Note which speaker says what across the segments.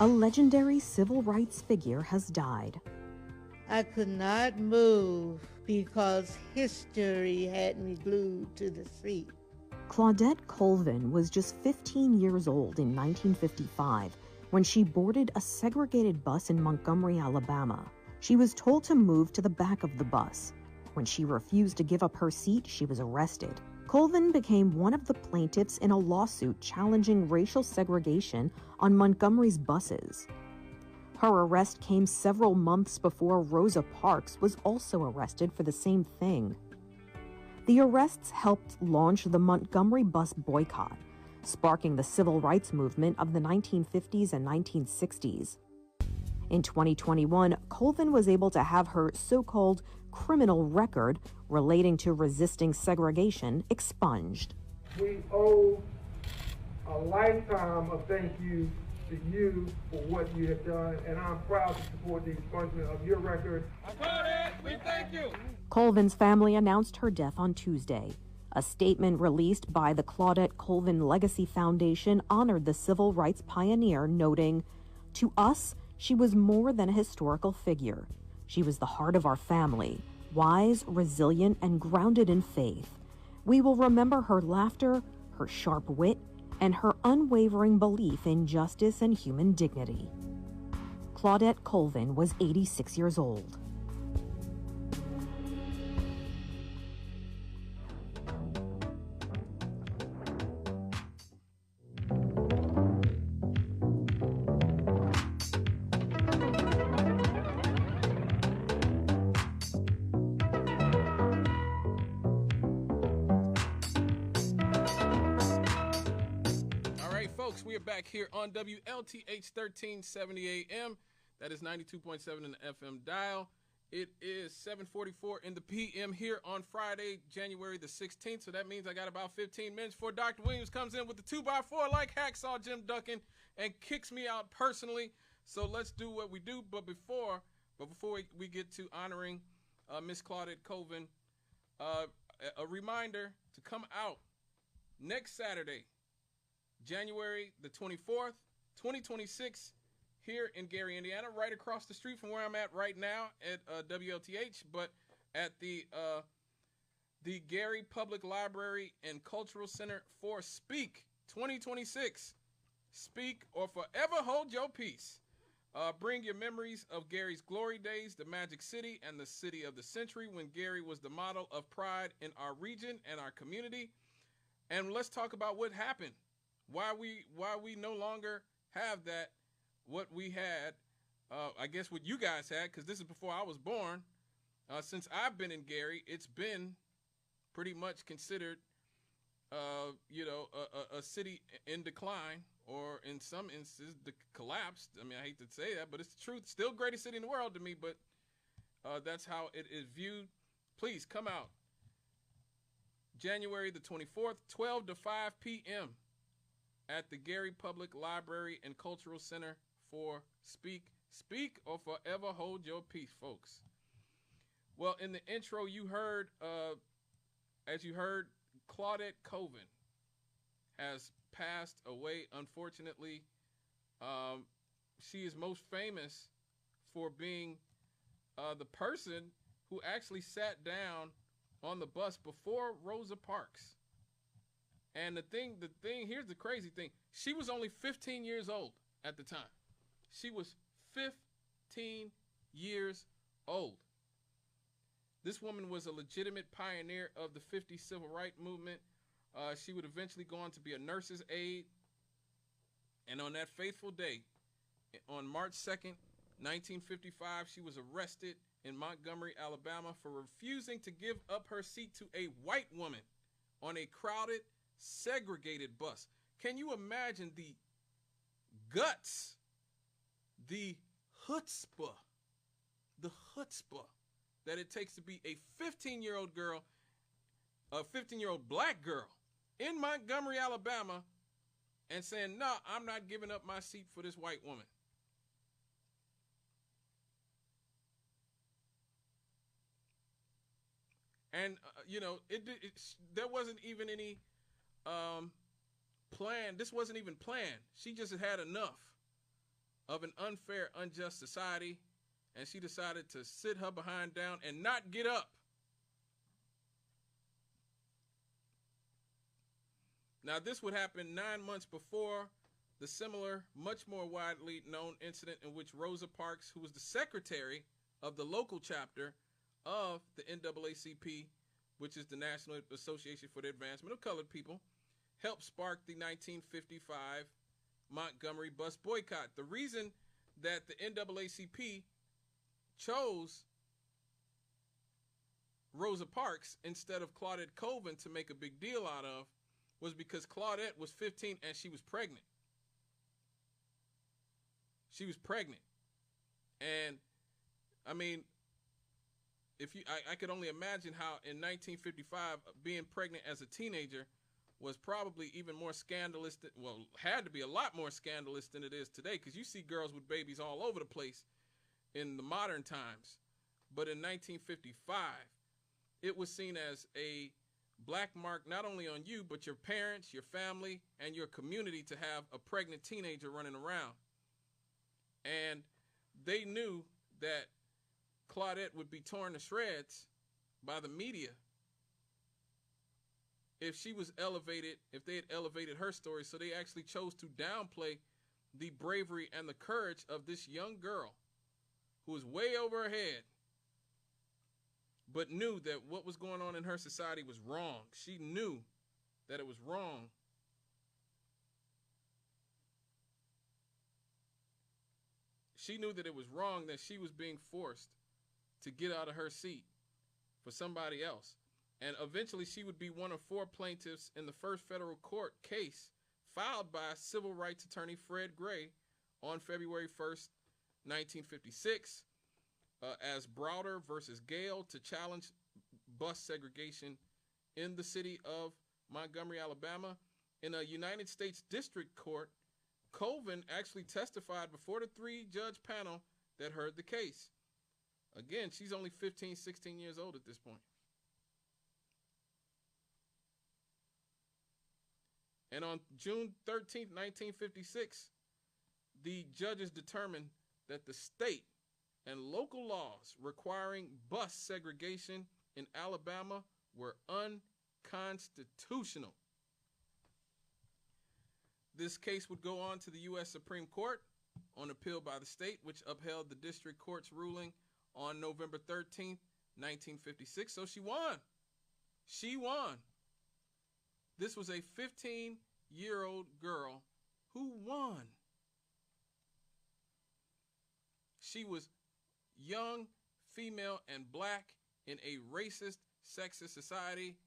Speaker 1: A legendary civil rights figure has died.
Speaker 2: I could not move because history had me glued to the seat.
Speaker 1: Claudette Colvin was just 15 years old in 1955 when she boarded a segregated bus in Montgomery, Alabama. She was told to move to the back of the bus. When she refused to give up her seat, she was arrested. Colvin became one of the plaintiffs in a lawsuit challenging racial segregation on Montgomery's buses. Her arrest came several months before Rosa Parks was also arrested for the same thing. The arrests helped launch the Montgomery bus boycott, sparking the civil rights movement of the 1950s and 1960s. In 2021, Colvin was able to have her so-called criminal record relating to resisting segregation expunged.
Speaker 3: We owe a lifetime of thank you to you for what you have done, and I'm proud to support the expungement of your record.
Speaker 4: Claudette, we thank you.
Speaker 1: Colvin's family announced her death on Tuesday. A statement released by the Claudette Colvin Legacy Foundation honored the civil rights pioneer, noting, "To us, she was more than a historical figure. She was the heart of our family, wise, resilient, and grounded in faith. We will remember her laughter, her sharp wit, and her unwavering belief in justice and human dignity." Claudette Colvin was 86 years old.
Speaker 4: We are back here on WLTH 1370 AM. That is 92.7 in the FM dial. It is 7:44 in the PM here on Friday, January the 16th. So that means I got about 15 minutes before Dr. Williams comes in with the 2x4 like Hacksaw Jim Duncan and kicks me out personally. So let's do what we do. But before we get to honoring Miss Claudette Colvin, a reminder to come out next Saturday, January the 24th, 2026, here in Gary, Indiana, right across the street from where I'm at right now at WLTH, but at the Gary Public Library and Cultural Center for Speak 2026. Speak or forever hold your peace. Bring your memories of Gary's glory days, the Magic City, and the city of the century when Gary was the model of pride in our region and our community. And let's talk about what happened. Why we no longer have that, what we had, I guess what you guys had, because this is before I was born. Since I've been in Gary, it's been pretty much considered, a city in decline, or in some instances, collapsed. I mean, I hate to say that, but it's the truth. Still greatest city in the world to me, but that's how it is viewed. Please come out. January the 24th, 12 to 5 p.m. at the Gary Public Library and Cultural Center for Speak. Speak or forever hold your peace, folks. Well, in the intro, you heard, as you heard, Claudette Colvin has passed away, unfortunately. She is most famous for being the person who actually sat down on the bus before Rosa Parks. And the thing, here's the crazy thing. She was only 15 years old at the time. She was 15 years old. This woman was a legitimate pioneer of the 50s civil rights movement. She would eventually go on to be a nurse's aide. And on that faithful day, on March 2nd, 1955, she was arrested in Montgomery, Alabama for refusing to give up her seat to a white woman on a crowded, segregated bus. Can you imagine the guts, the chutzpah that it takes to be a 15-year-old girl, a 15-year-old black girl in Montgomery, Alabama, and saying, "No, I'm not giving up my seat for this white woman." And there wasn't even any plan. This wasn't even planned. She just had enough. of an unfair, unjust society, and she decided to sit her behind down and not get up. Now, this would happen 9 months before the similar, much more widely known incident in which Rosa Parks, who was the secretary of the local chapter of the NAACP, which is the National Association for the Advancement of Colored People, helped spark the 1955 Montgomery bus boycott. The reason that the NAACP chose Rosa Parks instead of Claudette Colvin to make a big deal out of was because Claudette was 15 and she was pregnant. She was pregnant. And I mean, I could only imagine how in 1955 being pregnant as a teenager was probably even more scandalous, had to be a lot more scandalous than it is today, because you see girls with babies all over the place in the modern times. But in 1955, it was seen as a black mark not only on you, but your parents, your family, and your community to have a pregnant teenager running around. And they knew that Claudette would be torn to shreds by the media if she was elevated, if they had elevated her story. So they actually chose to downplay the bravery and the courage of this young girl who was way over her head, but knew that what was going on in her society was wrong. She knew that it was wrong. She knew that it was wrong, that she was being forced to get out of her seat for somebody else. And eventually she would be one of 4 plaintiffs in the first federal court case filed by civil rights attorney Fred Gray on February 1st, 1956, as Browder versus Gale, to challenge bus segregation in the city of Montgomery, Alabama. In a United States District Court, Colvin actually testified before the 3-judge panel that heard the case. Again, she's only 15, 16 years old at this point. And on June 13th, 1956, the judges determined that the state and local laws requiring bus segregation in Alabama were unconstitutional. This case would go on to the U.S. Supreme Court on appeal by the state, which upheld the district court's ruling on November 13th, 1956. So she won. She won. This was a 15-year-old girl who won. She was young, female, and black in a racist, sexist society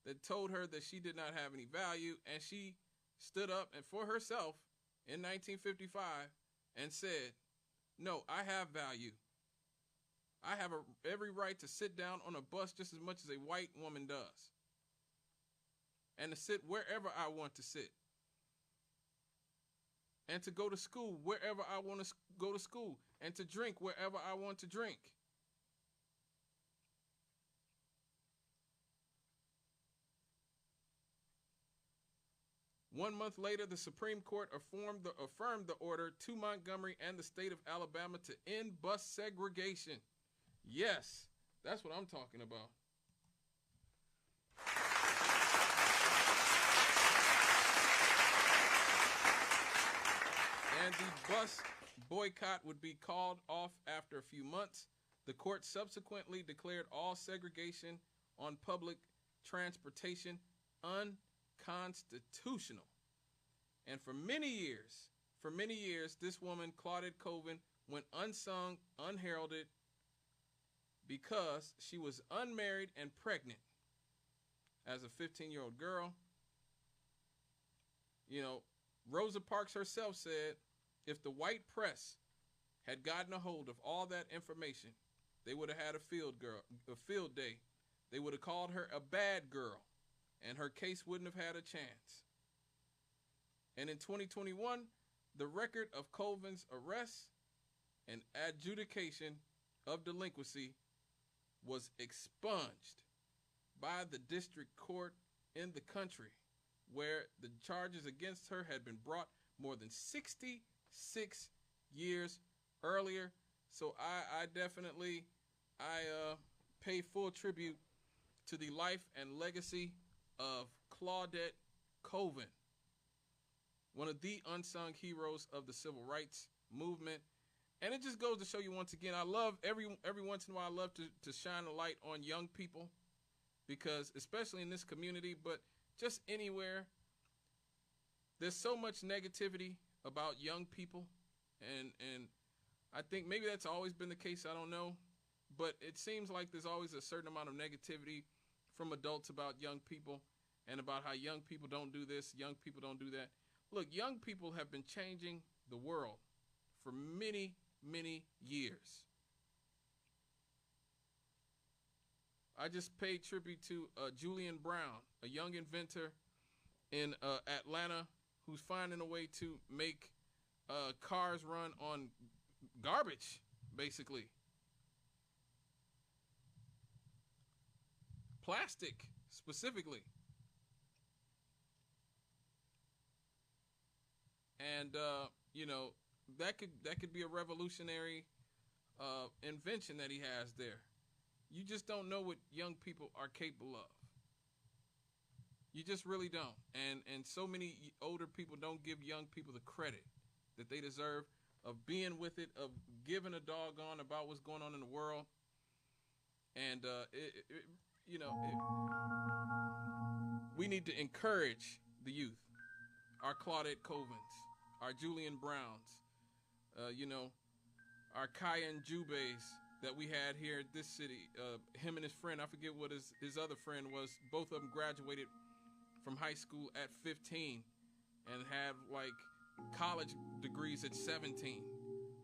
Speaker 4: that told her that she did not have any value, and she stood up and for herself in 1955 and said, no, I have value. I have every right to sit down on a bus just as much as a white woman does, and to sit wherever I want to sit, and to go to school wherever I want to go to school, and to drink wherever I want to drink. One month later, the Supreme Court affirmed the order to Montgomery and the state of Alabama to end bus segregation. Yes, that's what I'm talking about. And the bus boycott would be called off after a few months. The court subsequently declared all segregation on public transportation unconstitutional. And for many years, this woman, Claudette Colvin, went unsung, unheralded, because she was unmarried and pregnant as a 15-year-old girl. You know, Rosa Parks herself said, if the white press had gotten a hold of all that information, they would have had a field day. They would have called her a bad girl, and her case wouldn't have had a chance. And in 2021, the record of Colvin's arrest and adjudication of delinquency was expunged by the district court in the country, where the charges against her had been brought more than 66 years earlier. So I definitely pay full tribute to the life and legacy of Claudette Colvin, one of the unsung heroes of the civil rights movement. And it just goes to show you once again, I love every once in a while, I love to shine a light on young people, because especially in this community, but just anywhere, there's so much negativity about young people. And I think maybe that's always been the case, I don't know. But it seems like there's always a certain amount of negativity from adults about young people and about how young people don't do this, young people don't do that. Look, young people have been changing the world for many, many years. I just paid tribute to Julian Brown, a young inventor in Atlanta who's finding a way to make cars run on garbage, basically. Plastic, specifically. And that could be a revolutionary invention that he has there. You just don't know what young people are capable of. You just really don't. And so many older people don't give young people the credit that they deserve of being with it, of giving a doggone about what's going on in the world. And we need to encourage the youth, our Claudette Colvins, our Julian Browns, our Kyan Jubes that we had here at this city. Him and his friend, I forget what his other friend was. Both of them graduated from high school at 15 and have like college degrees at 17.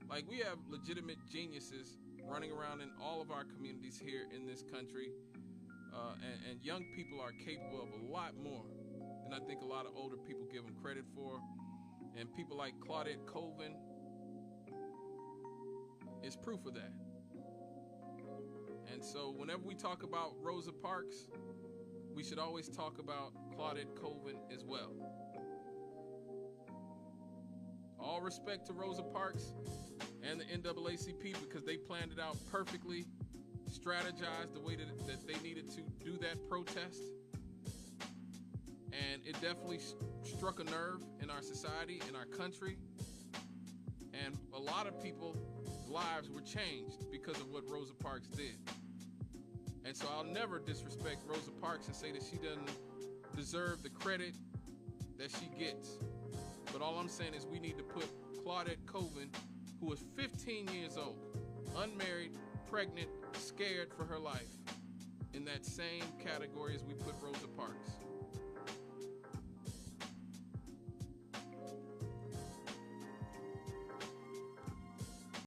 Speaker 4: Like, we have legitimate geniuses running around in all of our communities here in this country. And young people are capable of a lot more than I think a lot of older people give them credit for. And people like Claudette Colvin is proof of that. And so whenever we talk about Rosa Parks, we should always talk about Claudette Colvin as well. All respect to Rosa Parks and the NAACP, because they planned it out perfectly, strategized the way that they needed to do that protest. And it definitely struck a nerve in our society, in our country. And a lot of people's lives were changed because of what Rosa Parks did. And so I'll never disrespect Rosa Parks and say that she doesn't deserve the credit that she gets. But all I'm saying is we need to put Claudette Colvin, who was 15 years old, unmarried, pregnant, scared for her life, in that same category as we put Rosa Parks.